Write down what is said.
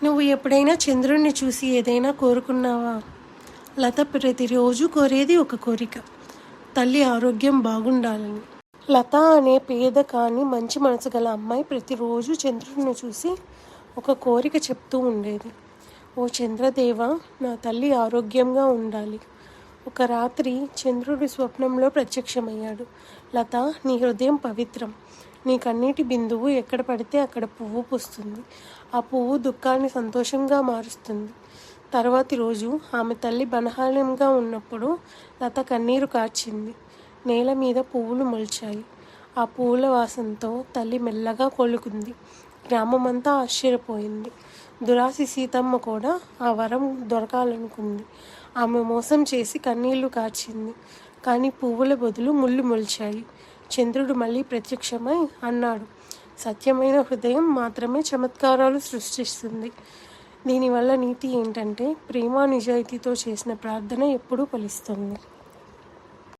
నువ్వు ఎప్పుడైనా చంద్రుణ్ణి చూసి ఏదైనా కోరుకున్నావా? లత ప్రతిరోజు కోరేది ఒక కోరిక, తల్లి ఆరోగ్యం బాగుండాలని. లత అనే పేద కానీ మంచి మనసు గల అమ్మాయి ప్రతిరోజు చంద్రుడిని చూసి ఒక కోరిక చెప్తూ ఉండేది. ఓ చంద్రదేవ, నా తల్లి ఆరోగ్యంగా ఉండాలి. ఒక రాత్రి చంద్రుడి స్వప్నంలో ప్రత్యక్షమయ్యాడు. లత, నీ హృదయం పవిత్రం. నీ కన్నీటి బిందువు ఎక్కడ పడితే అక్కడ పువ్వు పూస్తుంది. ఆ పువ్వు దుఃఖాన్ని సంతోషంగా మారుస్తుంది. తర్వాతి రోజు ఆమె తల్లి బలహీనంగా ఉన్నప్పుడు లత కన్నీరు కార్చింది. నేల మీద పువ్వులు మొలిచాయి. ఆ పువ్వుల వాసనతో తల్లి మెల్లగా కోలుకుంది. గ్రామమంతా ఆశ్చర్యపోయింది. దురాసి సీతమ్మ కూడా ఆ వరం దొరకాలనుకుంది. ఆమె మోసం చేసి కన్నీళ్లు కార్చింది. కానీ పువ్వుల బదులు ముళ్ళు మొలిచాయి. చంద్రుడు మళ్ళీ ప్రత్యక్షమై అన్నాడు, సత్యమైన హృదయం మాత్రమే చమత్కారాలు సృష్టిస్తుంది. దీనివల్ల నీతి ఏంటంటే, ప్రేమ నిజాయితీతో చేసిన ప్రార్థన ఎప్పుడూ ఫలిస్తుంది.